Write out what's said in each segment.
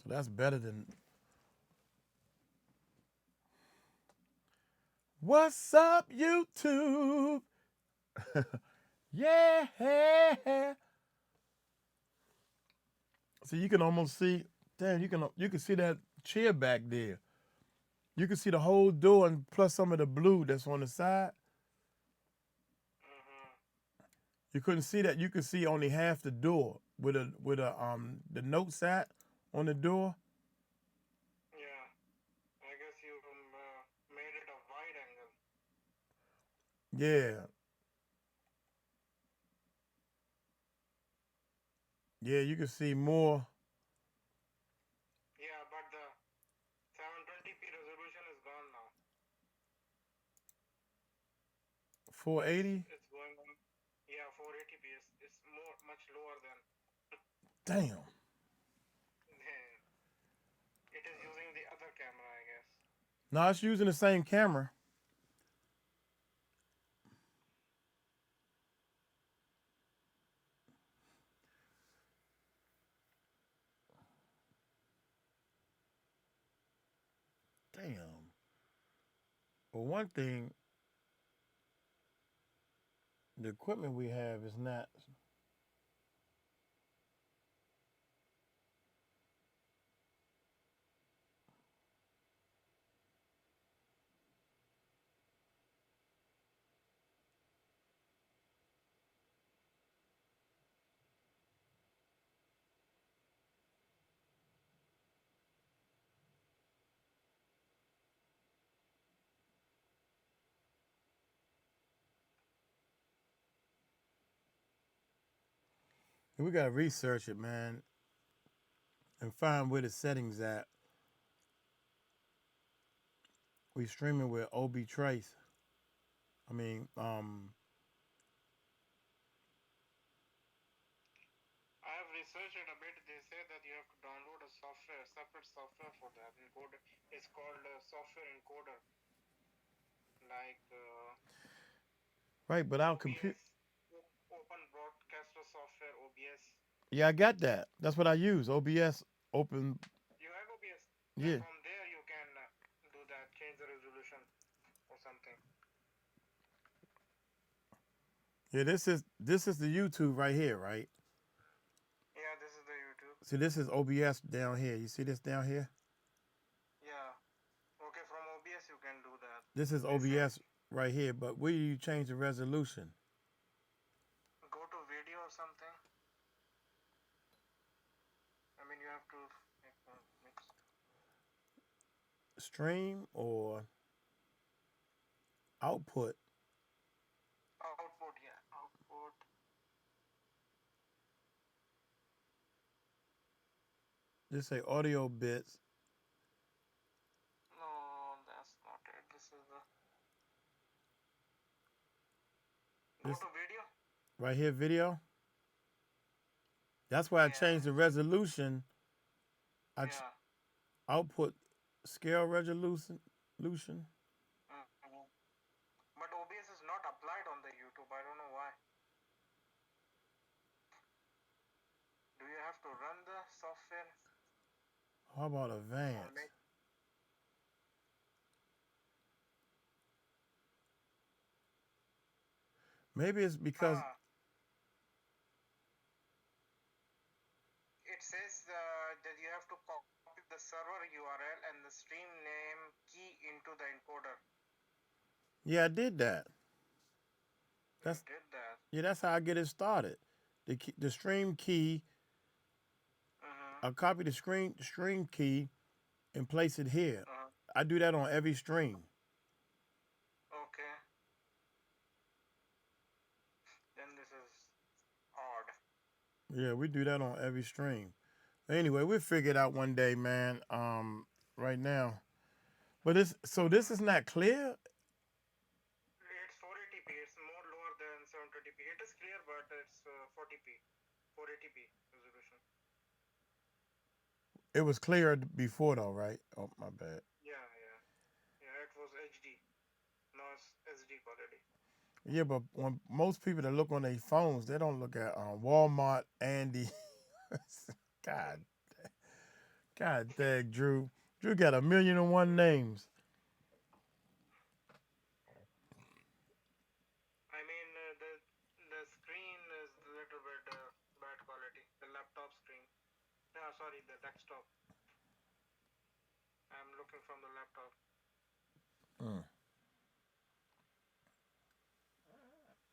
So that's better than what's up, YouTube? Yeah. So you can almost see, damn, you can see that chair back there. You can see the whole door and plus some of the blue that's on the side. Mm-hmm. You couldn't see that. You could see only half the door with the note sat on the door. Yeah. I guess you made it a wide angle. Yeah, yeah, you can see more. Yeah, but the 720p resolution is gone now. 480. It's going on. Yeah, 480p is it's more much lower than Damn. it is using the other camera, I guess. No, it's using the same camera. Damn. Well, one thing, the equipment we have is not. We gotta research it, man, and find where the settings at. We streaming with OB Trace. I mean, I have researched it a bit. They say that you have to download a software, separate software for that. Encoder. It's called software encoder, like right, but our compute. OBS, Open Broadcaster Software (OBS). Yeah, I got that. That's what I use. OBS open. You have OBS, then Yeah, from there you can do that, change the resolution or something. yeah. This is the YouTube right here, right? Yeah, this is the YouTube. See, this is OBS down here. You see this down here? Yeah. Okay, from OBS you can do that. This is They say OBS right here. But where do you change the resolution? go to video or something. I mean, you have to mix Stream or output? output. Yeah, output. Just say audio bits. No, that's not it. This is the go This to video. right here, video. That's why I Yeah, changed the resolution. I ch- yeah. output scale resolution. Mm-hmm. But OBS is not applied on the YouTube. I don't know why. Do you have to run the software How about or advanced? make? Maybe it's because Ah, it says that you have to copy the server URL and the stream name key into the encoder. yeah, I did that. You That's did that. yeah, that's how I get it started. The stream key. Mm-hmm. I copy the stream key and place it here. Uh-huh. I do that on every stream. Okay. Then this is odd. Yeah, we do that on every stream. Anyway, we'll figure it out one day, man. Right now, but this is not clear. It's 480p. It's more lower than 720p. It is clear, but it's 40p, 480p resolution. It was clear before though, right? Oh, my bad. Yeah, yeah, yeah. It was HD. Now it's SD quality. Yeah, but when most people that look on their phones, they don't look at Walmart, Andy. God, God dang, Drew. Drew got 1,000,001 names. I mean, the screen is a little bit bad quality. The laptop screen. No, sorry, the desktop. I'm looking from the laptop. Mm.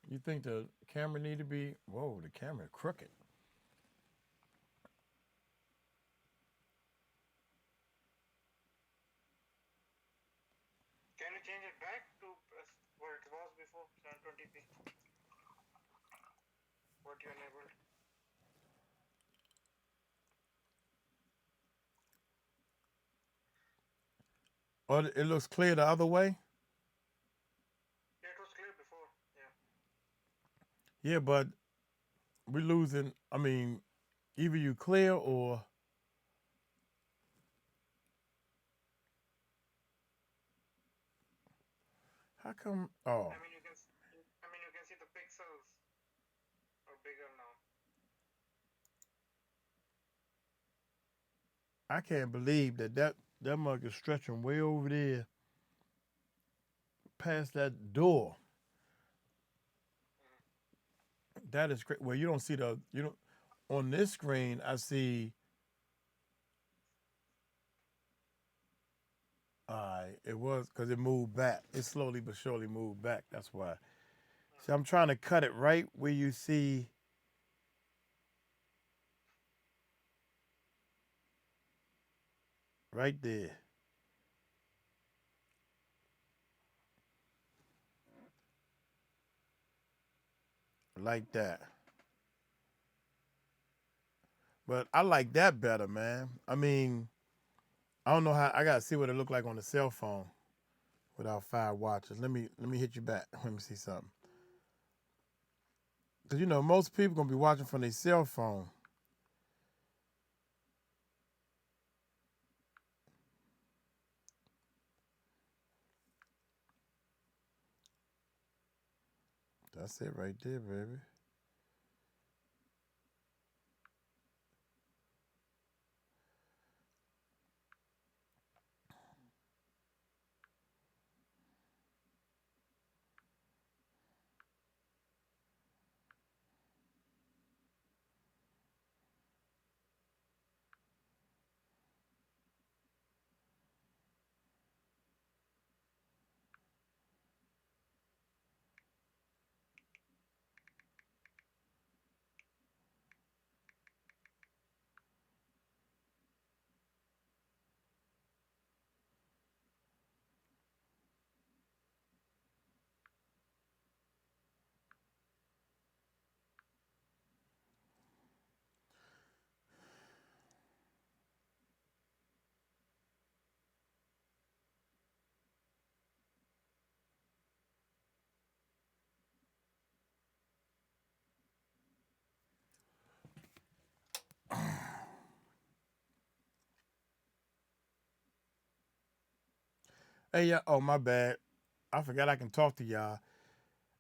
You think the camera need to be? Whoa, the camera crooked. Can you change it back to where it was before 720p? What you enabled? Or it looks clear the other way. Yeah, it was clear before. Yeah. Yeah, but we're losing. I mean, either you clear or how come? Oh, I mean, you can. I mean, you can see the pixels are bigger now. I can't believe that mug is stretching way over there past that door. Mm. That is great. Well, you don't see the you don't on this screen. I see. It was because it moved back. It slowly but surely moved back. That's why. See, I'm trying to cut it right where you see right there, like that. But I like that better, man. I mean, I don't know how. I gotta see what it looked like on the cell phone without 5 watches. Let me hit you back. Let me see something. Cause most people gonna be watching from their cell phone. That's it right there, baby. Hey, yeah. Oh, my bad. I forgot I can talk to y'all.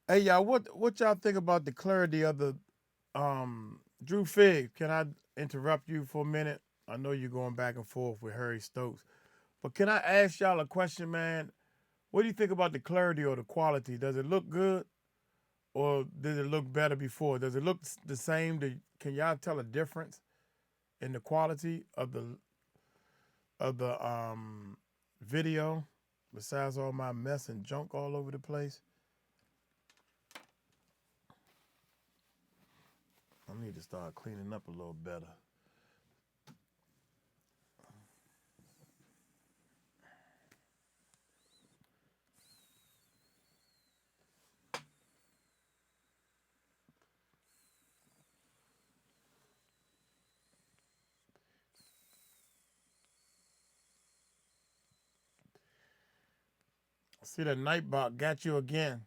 Hey, y'all. What y'all think about the clarity of the Drew Fig? Can I interrupt you for a minute? I know you're going back and forth with Harry Stokes, but can I ask y'all a question, man? What do you think about the clarity or the quality? Does it look good, or did it look better before? Does it look the same? Can y'all tell a difference in the quality of the video? Besides all my mess and junk all over the place, I need to start cleaning up a little better. See that Nightbot got you again.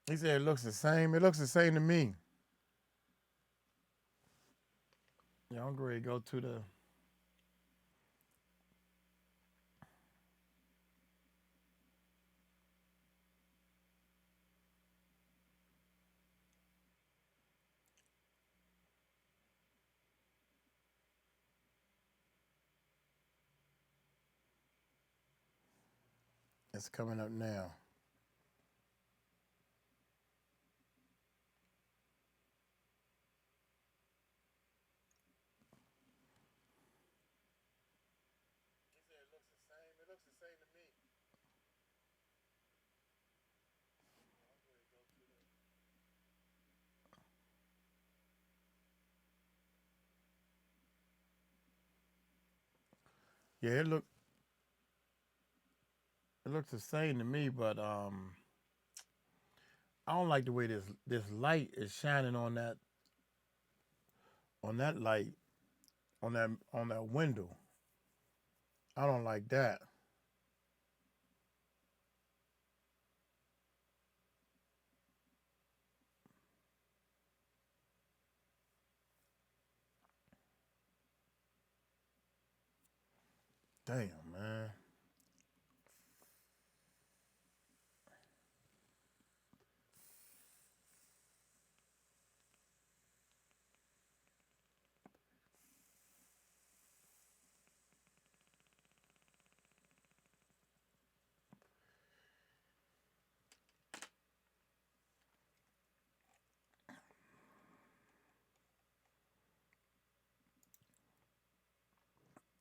He said it looks the same. It looks the same to me. Yeah, I'm going to go to the. It's coming up now. He said it looks the same. It looks the same to me. Yeah, it looks the same to me, but I don't like the way this light is shining on that light on that window. I don't like that. Damn, man.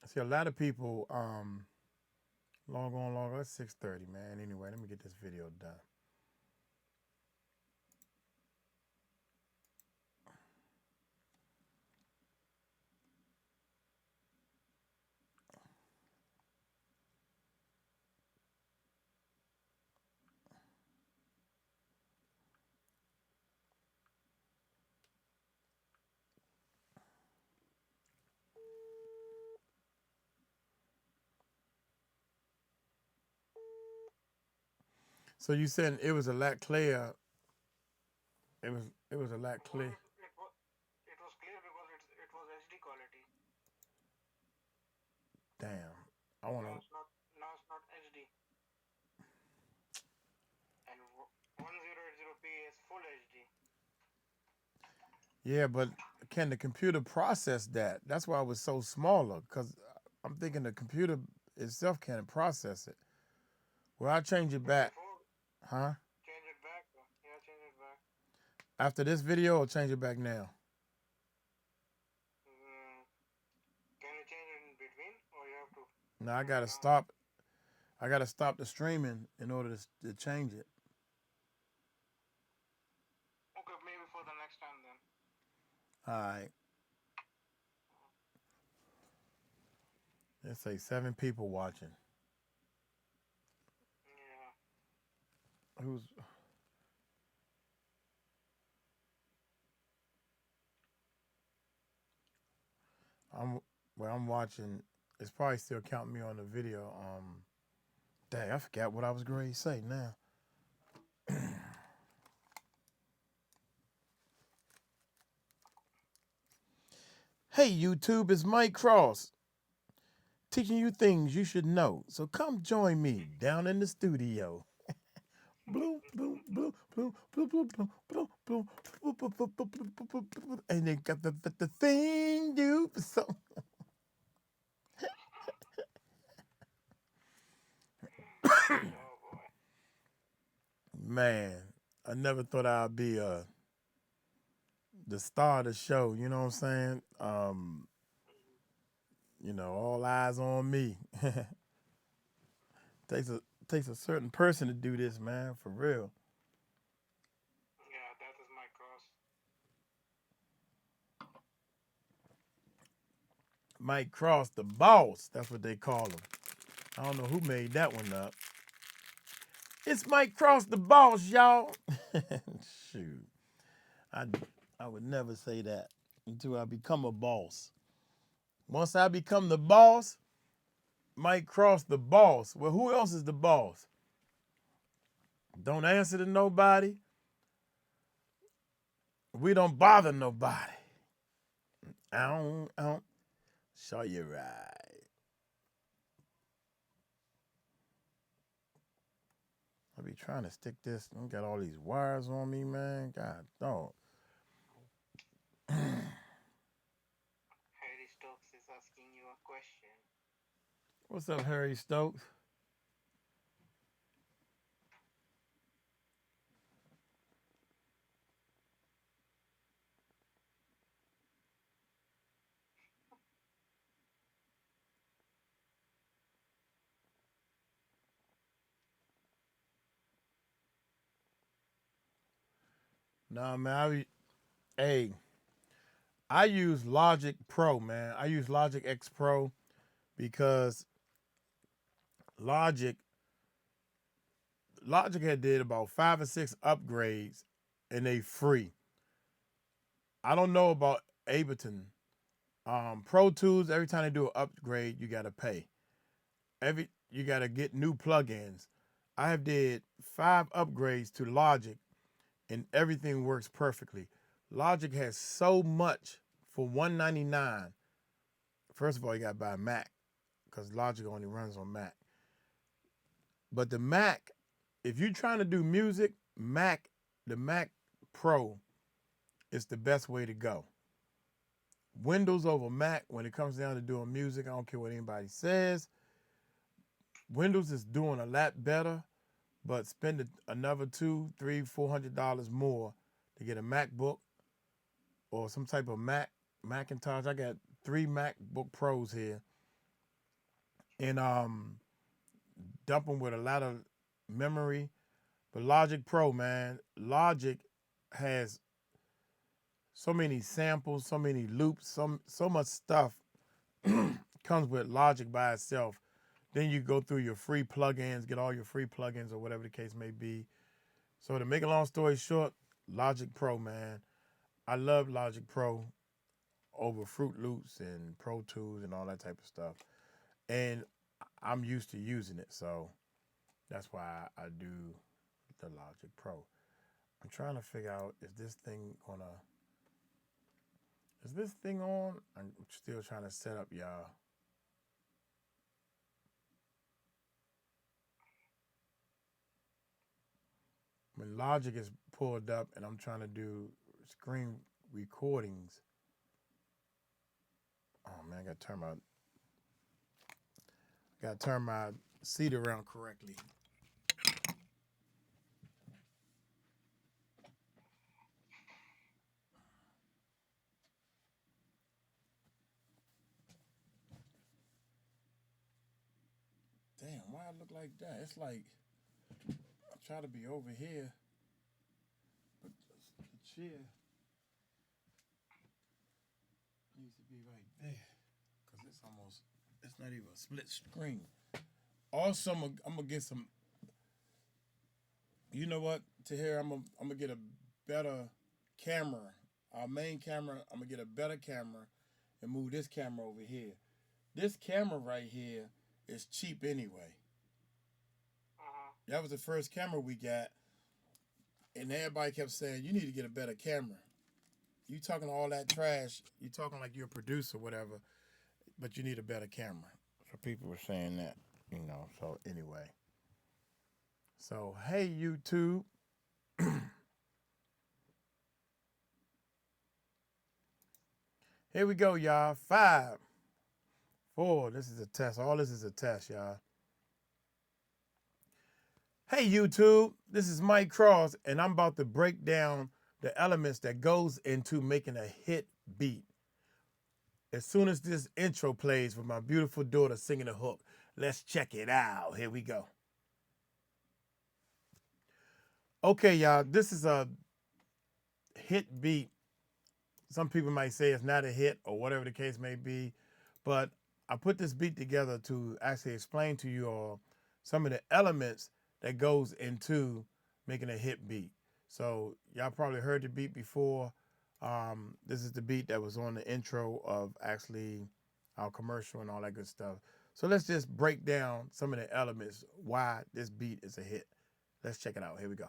See, a lot of people long on long. It's 6:30, man. Anyway, let me get this video done. So you said it was a lot clear. It was a lot No, clear. it was clear because it was HD quality. Damn. I wanna. Now it's not HD. And 1080p is full HD. Yeah, but can the computer process that? That's why it was so smaller. Cause I'm thinking the computer itself can't process it. Well, I change it But back, before, huh? change it back. Yeah, change it back. After this video, or change it back now. Mm, can you change it in between, or you have to Now I change it gotta now? stop. I gotta stop the streaming in order to change it. Okay, maybe for the next time then. All right. Let's say 7 people watching. Yeah. Who's I'm well, I'm watching. It's probably still counting me on the video. Dang, I forgot what I was going to say now. Hey, YouTube, it's Mike Cross teaching you things you should know. So come join me down in the studio. Bloom, bloom, bloom, bloom, bloom, bloom, bloom, bloom, bloom, bloom, bloom, bloom, bloom, bloom, bloom, bloom, and they got the thing, dude. So Oh boy. man, I never thought I'd be the star of the show. You know what I'm saying? All eyes on me. Takes a certain person to do this, man, for real. Yeah, that is my cross. Mike Cross, the boss. That's what they call him. I don't know who made that one up. It's Mike Cross, the boss, y'all. Shoot, I I would never say that until I become a boss. Once I become the boss, Mike Cross, the boss. Well, who else is the boss? Don't answer to nobody. We don't bother nobody. I don't show you right. I be trying to stick this. I got all these wires on me, man. God, dog. Harry Stokes is asking you a question. What's up, Harry Stokes? Nah, man. Hey, I use Logic Pro, man. I use Logic X Pro because Logic Logic had did about 5 or 6 upgrades, and they free. I don't know about Ableton. Pro Tools, every time they do an upgrade, you gotta pay. You gotta get new plugins. I have did 5 upgrades to Logic, and everything works perfectly. Logic has so much for $199. First of all, you gotta buy a Mac because Logic only runs on Mac. But the Mac, if you're trying to do music, the Mac Pro is the best way to go. Windows over Mac when it comes down to doing music. I don't care what anybody says. Windows is doing a lot better, but spend another $200, $300, $400 more to get a MacBook or some type of Macintosh. I got 3 MacBook Pros here, and dump them with a lot of memory. But Logic Pro, man, Logic has so many samples, so many loops, so much stuff comes with Logic by itself. Then you go through your free plugins, get all your free plugins or whatever the case may be. So to make a long story short, Logic Pro, man. I love Logic Pro over Fruit Loops and Pro Tools and all that type of stuff. And I'm used to using it, so that's why I do the Logic Pro. I'm trying to figure out is this thing on? I'm still trying to set up, y'all. When Logic is pulled up and I'm trying to do screen recordings, oh man, I gotta turn my seat around correctly. Damn, why I look like that? It's like I try to be over here, but the chair needs to be right there because it's not even a split screen. Also, I'm gonna get some. You know what? To here, I'm gonna get a better camera. Our main camera, I'm gonna get a better camera and move this camera over here. This camera right here is cheap anyway. Uh-huh. That was the first camera we got, and everybody kept saying you need to get a better camera. You talking all that trash. You talking like you're a producer, or whatever, but you need a better camera. So people were saying that, So anyway, so hey YouTube, here we go, y'all. 5, 4. This is a test. All this is a test, y'all. Hey YouTube, this is Mike Cross, and I'm about to break down the elements that goes into making a hit beat. As soon as this intro plays with my beautiful daughter singing the hook, let's check it out. Here we go. Okay, y'all, this is a hit beat. Some people might say it's not a hit or whatever the case may be, but I put this beat together to actually explain to you all some of the elements that goes into making a hit beat. So y'all probably heard the beat before. This is the beat that was on the intro of actually our commercial and all that good stuff. So let's just break down some of the elements why this beat is a hit. Let's check it out. Here we go.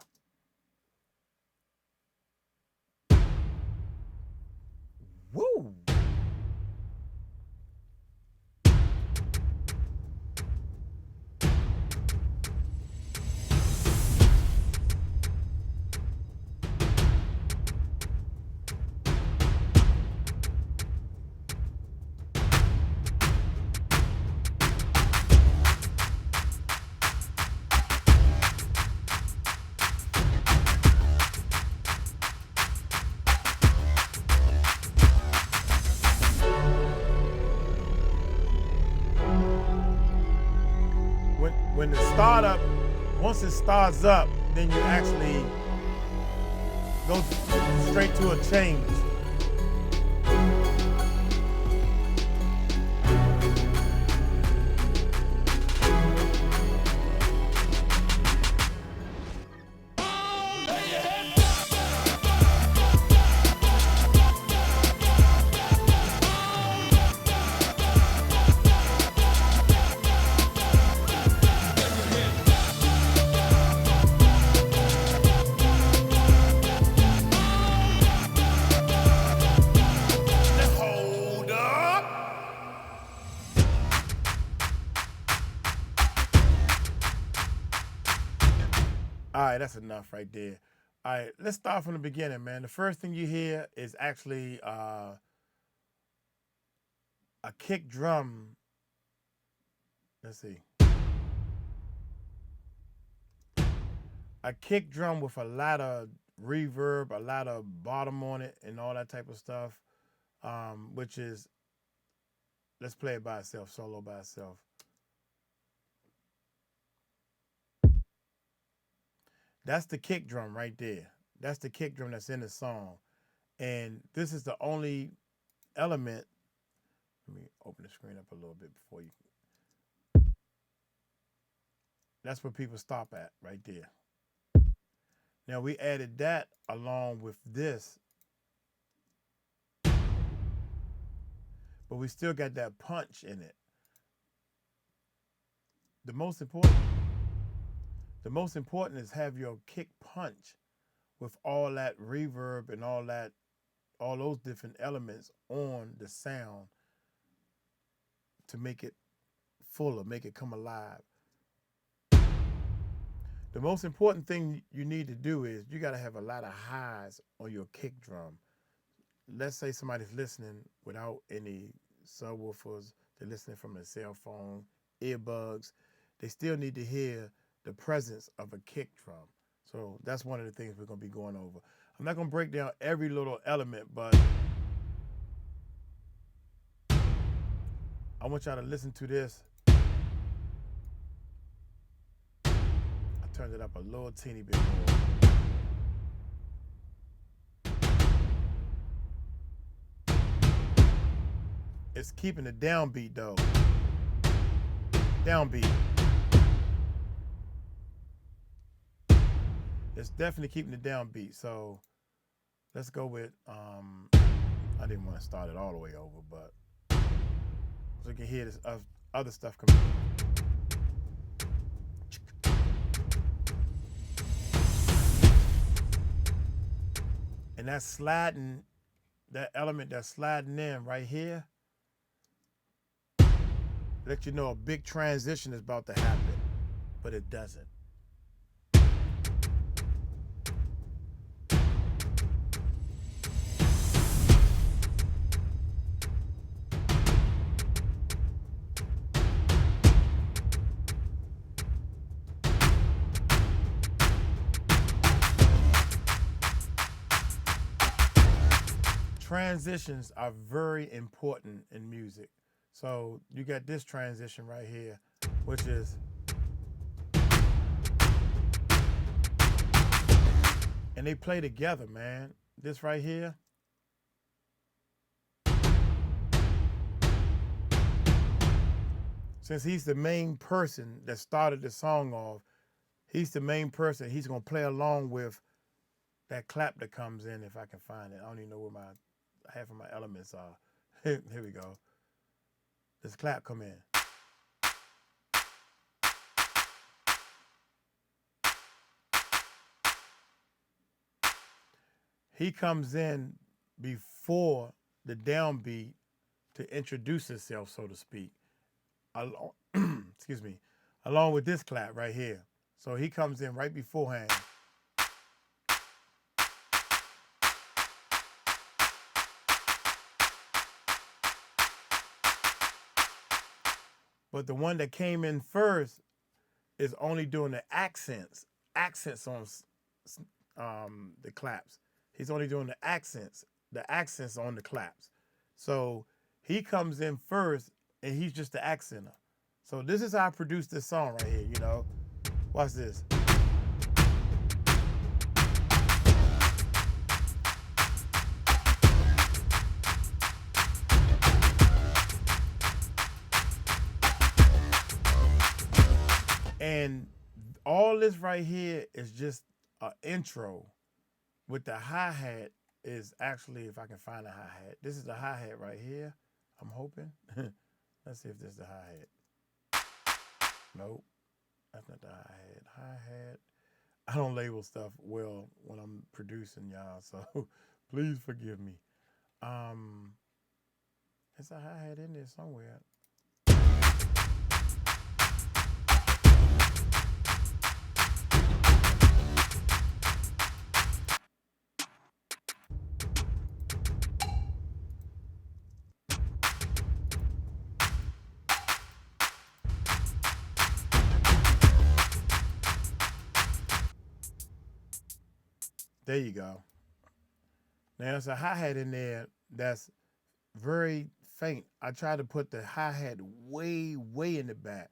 startup, once it starts up, then you actually go straight to a change. Hold up. All right, that's enough right there. All right, let's start from the beginning, man. The first thing you hear is actually a kick drum. Let's see. A kick drum with a lot of reverb, a lot of bottom on it, and all that type of stuff, which is, let's play it by itself, solo by itself. That's the kick drum right there. That's the kick drum that's in the song. And this is the only element. Let me open the screen up a little bit before you. That's where people stop at right there. Now we added that along with this, but we still got that punch in it. The most important is have your kick punch with all that reverb and all those different elements on the sound to make it fuller, make it come alive. The most important thing you need to do is you got to have a lot of highs on your kick drum. Let's say somebody's listening without any subwoofers, they're listening from a cell phone, earbuds. They still need to hear the presence of a kick drum. So that's one of the things we're going to be going over. I'm not going to break down every little element, but I want y'all to listen to this. I turned it up a little teeny bit more. It's keeping the downbeat though. Downbeat. It's definitely keeping the downbeat. So let's go with, I didn't want to start it all the way over, but so you can hear this other stuff coming. And that's sliding, that element that's sliding in right here, let you know a big transition is about to happen, but it doesn't. Transitions are very important in music. So you got this transition right here, which is, and they play together, man. This right here. Since he's the main person that started the song off, he's the main person. He's going to play along with that clap that comes in, if I can find it. I don't even know where half of my elements are. Here we go. This clap come in. He comes in before the downbeat to introduce himself, so to speak. Excuse me, along with this clap right here. So he comes in right beforehand. But the one that came in first is only doing the accents on the claps. He's only doing the accents on the claps. So he comes in first, and he's just the accenter. So this is how I produced this song right here, you know. Watch this. And all this right here is just an intro. With the hi-hat is actually, if I can find a hi-hat. This is the hi-hat right here. I'm hoping. Let's see if this is the hi-hat. Nope. That's not the hi-hat. Hi-hat. I don't label stuff well when I'm producing, y'all, so please forgive me. There's a hi-hat in there somewhere. There you go. Now there's a hi-hat in there that's very faint. I tried to put the hi-hat way, way in the back.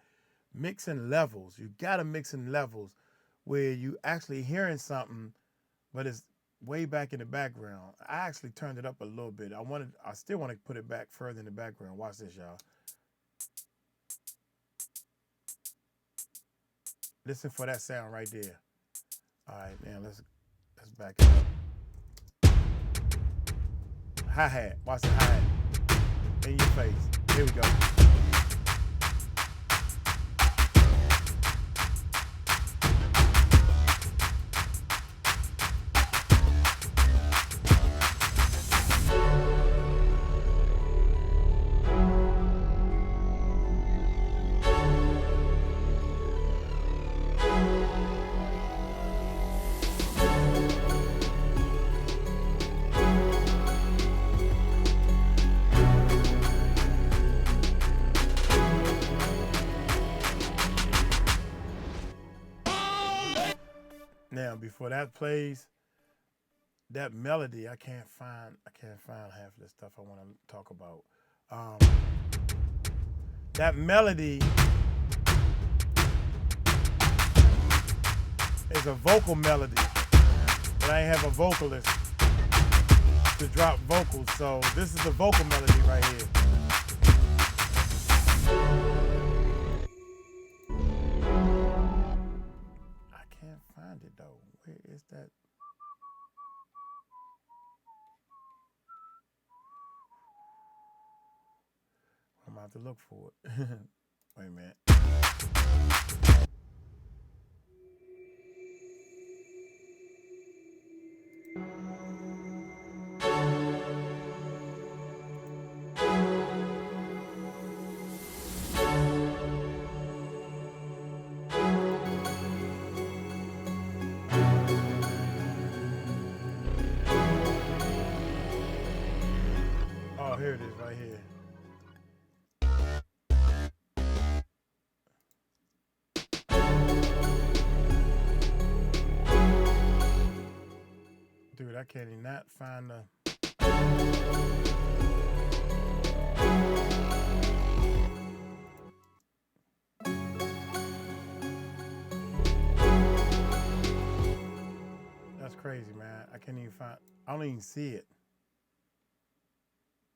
Mixing levels. You gotta mix in levels where you actually hearing something, but it's way back in the background. I actually turned it up a little bit. I still want to put it back further in the background. Watch this, y'all. Listen for that sound right there. All right, now let's back it up. Hi-hat. Watch the hi-hat. In your face. Here we go. Now, before that plays, that melody, I can't find half of the stuff I want to talk about. That melody is a vocal melody, but I ain't have a vocalist to drop vocals, so this is the vocal melody right here. I can't find it though. Where is that? I'm about to look for it. Wait a minute. Oh, here it is right here. Dude, I can't even not find the... That's crazy, man. I can't even find... I don't even see it.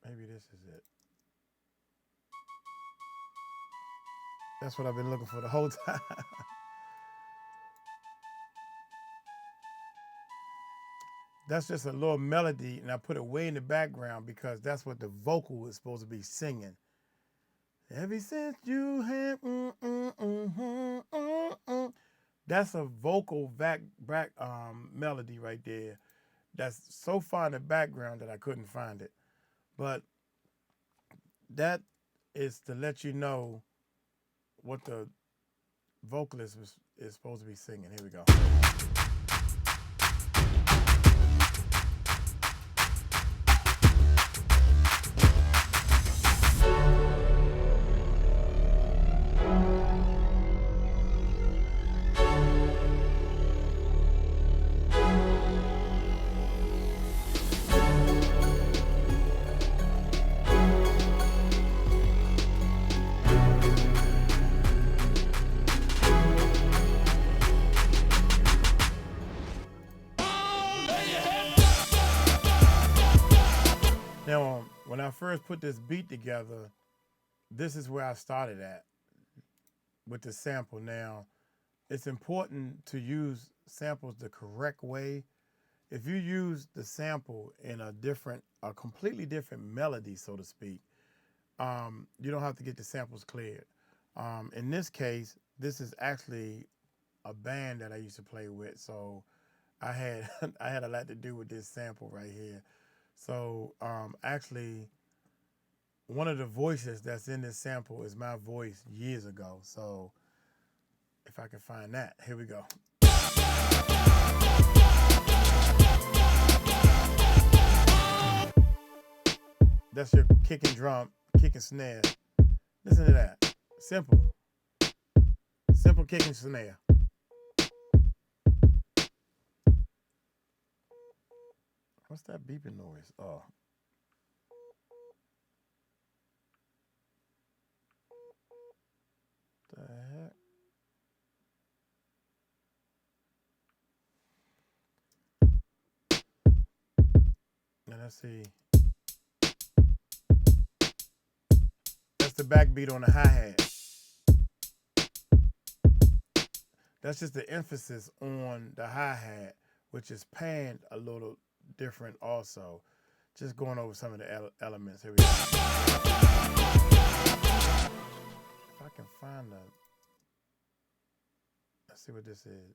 Maybe this is it. That's what I've been looking for the whole time. That's just a little melody, and I put it way in the background because that's what the vocal is supposed to be singing. Ever since you had, that's a vocal back melody right there. That's so far in the background that I couldn't find it. But that is to let you know what the vocalist is supposed to be singing. Here we go. Now, when I first put this beat together, this is where I started at with the sample. Now, it's important to use samples the correct way. If you use the sample in a completely different melody, so to speak, you don't have to get the samples cleared. In this case, this is actually a band that I used to play with, so I had I had a lot to do with this sample right here. So actually, one of the voices that's in this sample is my voice years ago. So if I can find that, here we go. That's your kick and drum, kick and snare. Listen to that. Simple. Simple kick and snare. What's that beeping noise? Oh. The heck? Now let's see. That's the backbeat on the hi-hat. That's just the emphasis on the hi-hat, which is panned a little different also. Just going over some of the elements. Here we go. If I can find the... Let's see what this is.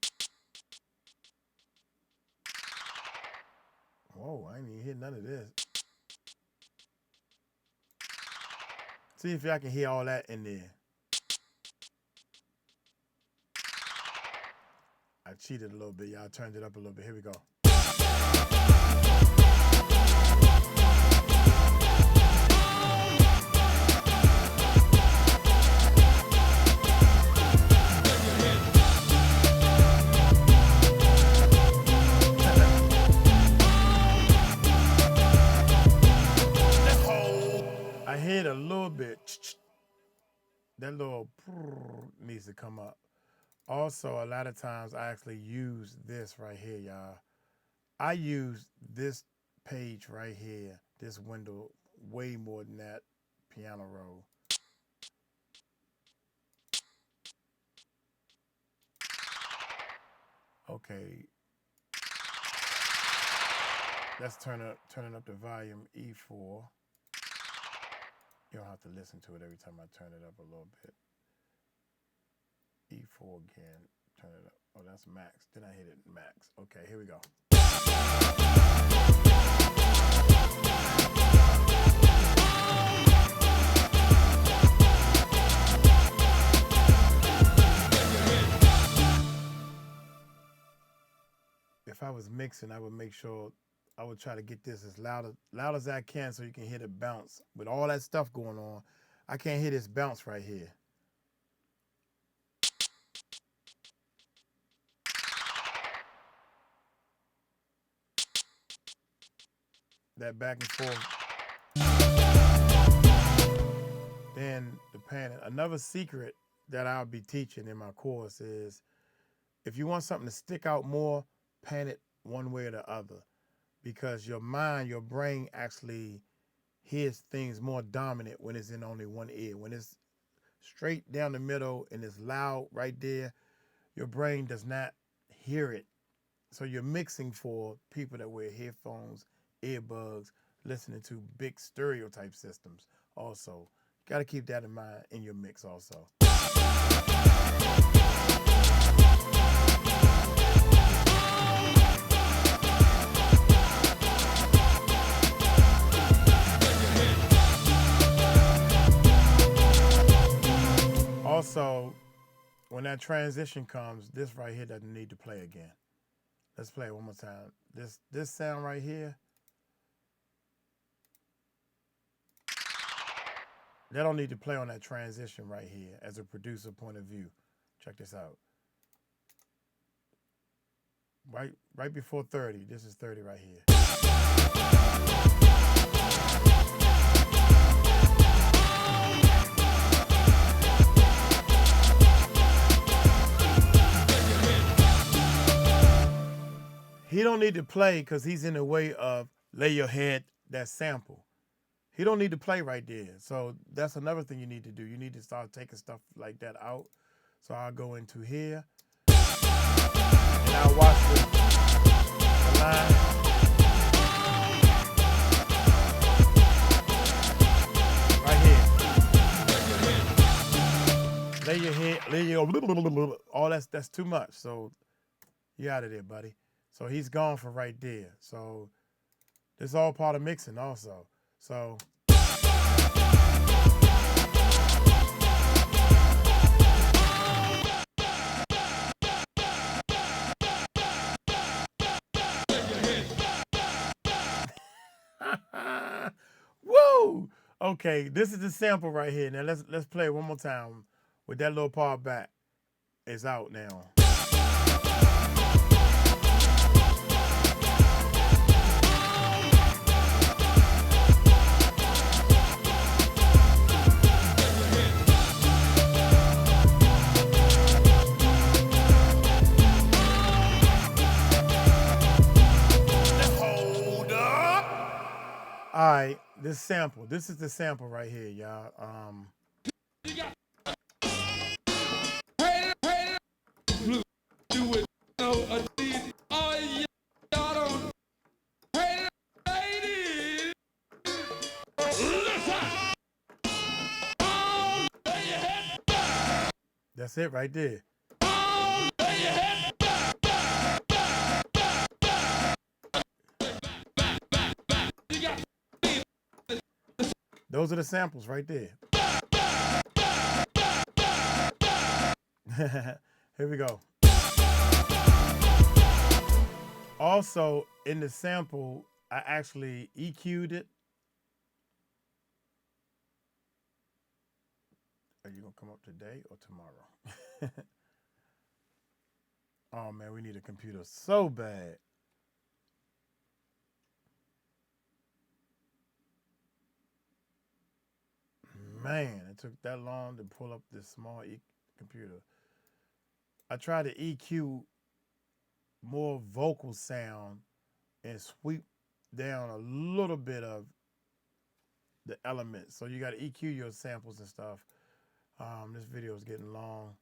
Whoa, I ain't even hear none of this. See if y'all can hear all that in there. I cheated a little bit. Y'all turned it up a little bit. Here we go. I hear it a little bit. That little needs to come up. Also, a lot of times I actually use this right here, y'all. I use this page right here, this window, way more than that piano roll. Okay. Let's turning up the volume E4. You don't have to listen to it every time I turn it up a little bit. E4 again, turn it up. Oh, that's max. Then I hit it max. Okay, here we go. If I was mixing, I would make sure I would try to get this as loud as I can so you can hear the bounce. With all that stuff going on, I can't hear this bounce right here. That back and forth. Then the panning. Another secret that I'll be teaching in my course is if you want something to stick out more, pan it one way or the other. Because your mind, your brain actually hears things more dominant when it's in only one ear. When it's straight down the middle and it's loud right there, your brain does not hear it. So you're mixing for people that wear headphones, earbuds, listening to big stereotype systems also. Got to keep that in mind in your mix also. Also, when that transition comes, this right here doesn't need to play again. Let's play it one more time. This sound right here, that don't need to play on that transition right here as a producer point of view. Check this out. Right before 30. This is 30 right here. He don't need to play because he's in the way of lay your head, that sample. He don't need to play right there. So that's another thing you need to do. You need to start taking stuff like that out. So I'll go into here and I'll watch the line. Right here. Lay your all that's too much. So you out of there, buddy. So he's gone for right there. So this is all part of mixing also. So woo! Okay, this is the sample right here. Now let's play it one more time with that little part back. It's out now. All right, this sample. This is the sample right here, y'all. That's it right there. Those are the samples right there. Here we go. Also, in the sample, I actually EQ'd it. Are you gonna come up today or tomorrow? Oh man, we need a computer so bad. Man, it took that long to pull up this small computer. I tried to EQ more vocal sound and sweep down a little bit of the elements. So you got to EQ your samples and stuff. This video is getting long.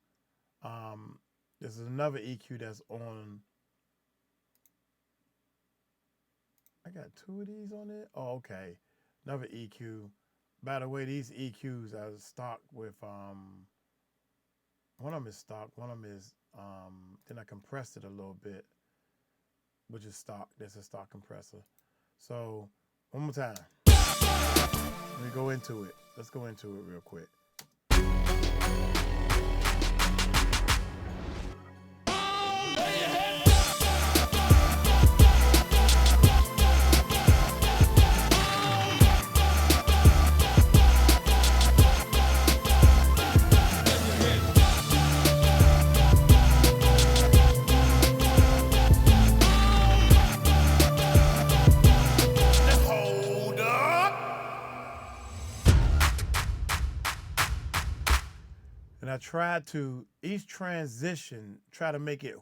This is another EQ that's on. I got two of these on it. Oh, okay. Another EQ. By the way, these EQs are stock with one of them is stock, one of them is then I compressed it a little bit, which is stock. That's a stock compressor. So one more time. Let me go into it. Let's go into it real quick. And I tried to, each transition, try to make it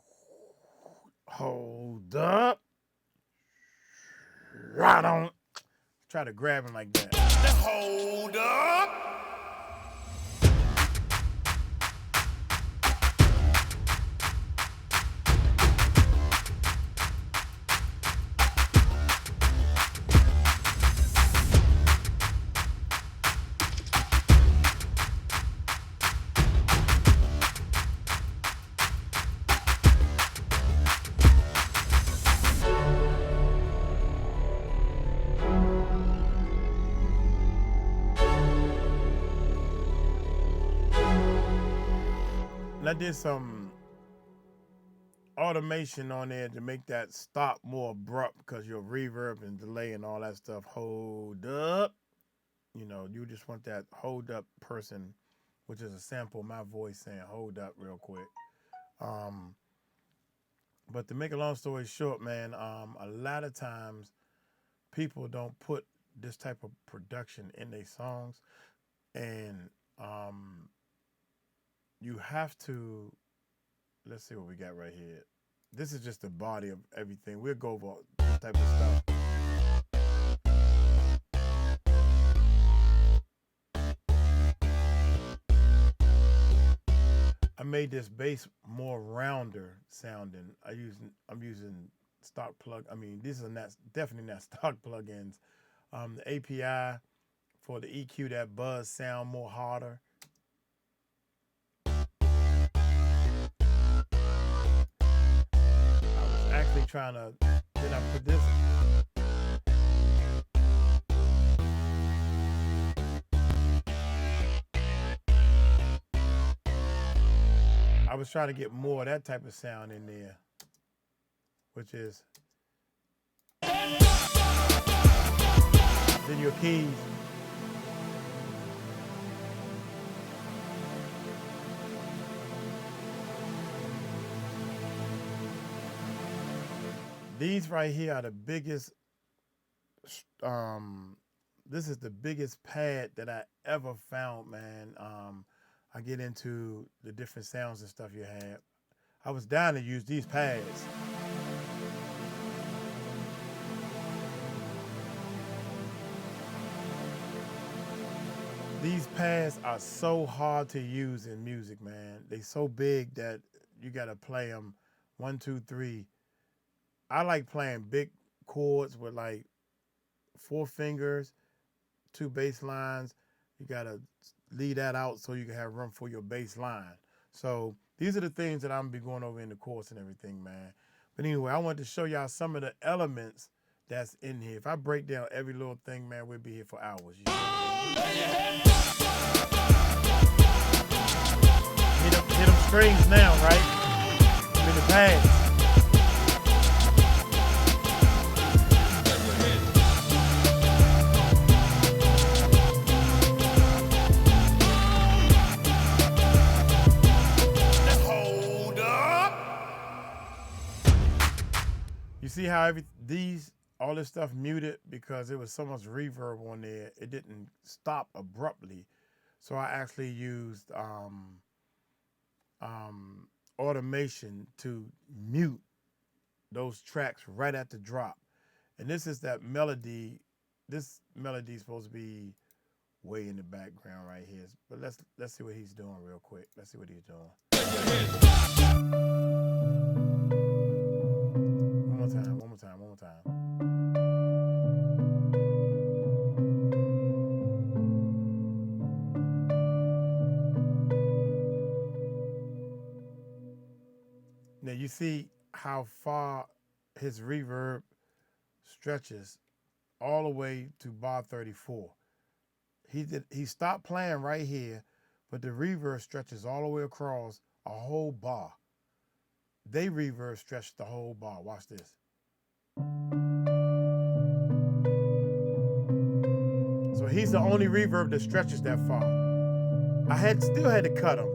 hold up. Right on. Try to grab him like that. Hold up. And I did some automation on there to make that stop more abrupt because your reverb and delay and all that stuff hold up. You know, you just want that hold up person, which is a sample of my voice saying hold up real quick. But to make a long story short, man, a lot of times people don't put this type of production in their songs. And you have to, let's see what we got right here. This is just the body of everything. We'll go over all type of stuff. made this bass more rounder sounding. I'm using stock plug. I mean, these are not definitely not stock plugins. The API for the EQ that buzz sound more harder. I was actually trying to. Then I put this. I was trying to get more of that type of sound in there, which is then your keys. These right here are the biggest. This is the biggest pad that I ever found, man. I get into the different sounds and stuff you have. I was down to use these pads. These pads are so hard to use in music, man. They so big that you gotta play them 1, 2, 3. I like playing big chords with like 4 fingers, 2 bass lines. You gotta leave that out so you can have room for your bass line. So these are the things that I'm gonna be going over in the course and everything, man. But anyway, I wanted to show y'all some of the elements that's in here. If I break down every little thing, man, we'll be here for hours. Hit them strings now, right? I mean the pads. You see how all this stuff muted because there was so much reverb on there. It didn't stop abruptly. So I actually used automation to mute those tracks right at the drop. And this is that melody. This melody is supposed to be way in the background right here. But let's see what he's doing real quick. Let's see what he's doing. One more time. Now you see how far his reverb stretches all the way to bar 34. He stopped playing right here, but the reverb stretches all the way across a whole bar. They reverb stretched the whole bar. Watch this. So he's the only reverb that stretches that far. I still had to cut him.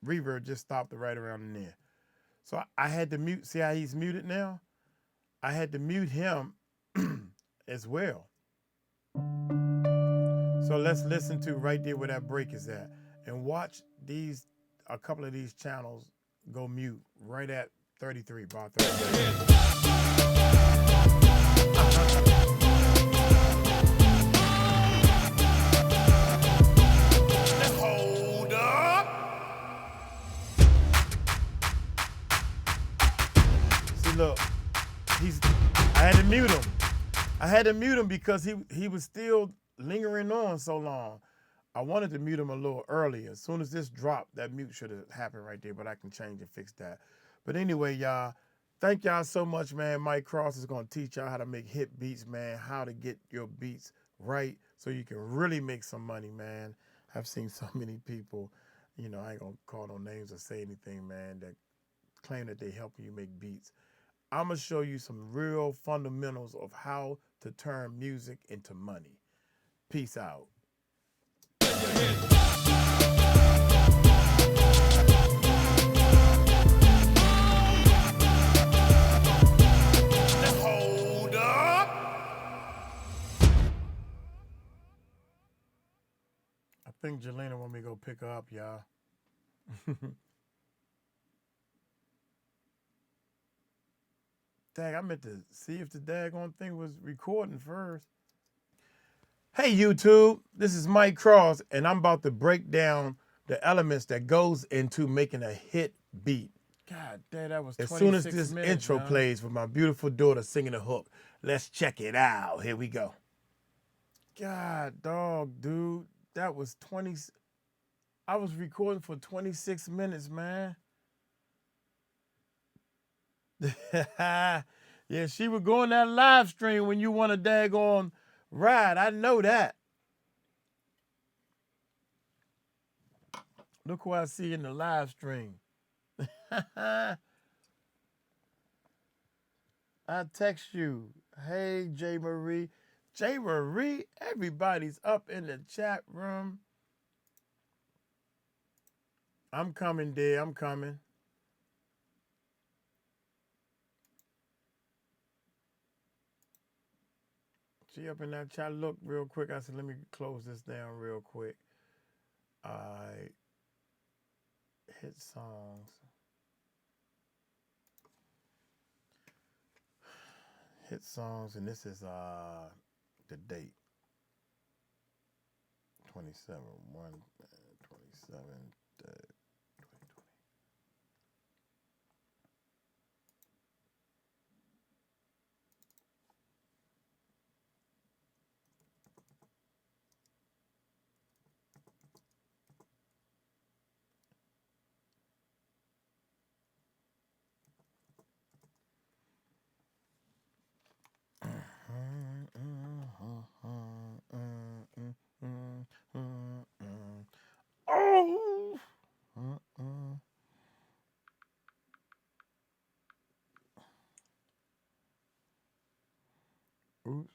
Reverb just stopped it right around in there. So I had to mute. See how he's muted now? I had to mute him as well. So let's listen to right there where that break is at. And watch a couple of these channels go mute right at 33, bar 33. Hold up. See, look, I had to mute him. I had to mute him because he was still lingering on so long. I wanted to mute him a little earlier. As soon as this dropped, that mute should have happened right there, but I can change and fix that. But anyway, y'all, thank y'all so much, man. Mike Cross is going to teach y'all how to make hit beats, man, how to get your beats right so you can really make some money, man. I've seen so many people, I ain't going to call no names or say anything, man, that claim that they helping you make beats. I'm going to show you some real fundamentals of how to turn music into money. Peace out. Hold up. I think Jelena want me to go pick her up, y'all. Dag, I meant to see if the daggone thing was recording first. Hey YouTube, this is Mike Cross, and I'm about to break down the elements that goes into making a hit beat. God damn, that was As soon as 26 this minutes, intro man. plays with my beautiful daughter singing the hook, let's check it out. Here we go. God dog, dude, that was 20. I was recording for 26 minutes, man. Yeah, she would go on that live stream when you want a daggone ride. I know that. Look who I see in the live stream. I text you. Hey, J. Marie. J. Marie, everybody's up in the chat room. I'm coming, dear. I'm coming. She up in that chat. Look real quick. I said, let me close this down real quick. I hit songs. Hit songs, and this is the date. 27 1 27 2020. Oh! Oops.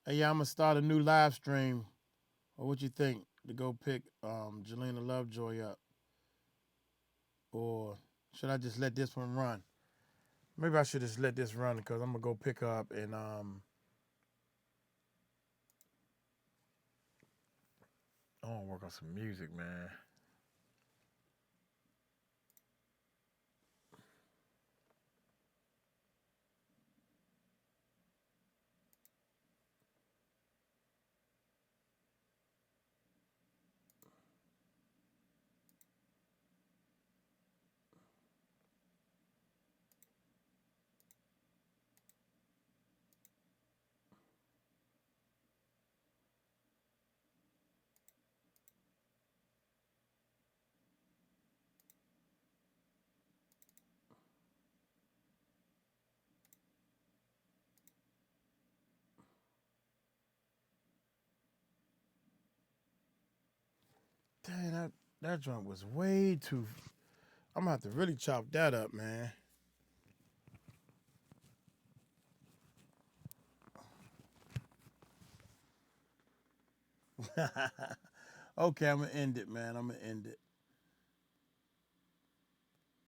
Hey, yeah, I'm gonna start a new live stream. Or what you think? To go pick Jelena Lovejoy up, or should I just let this one run? Maybe I should just let this run because I'm gonna go pick her up and I want to work on some music, man. Dang, that joint was way too. I'm gonna have to really chop that up, man. Okay, I'm gonna end it, man. I'm gonna end it.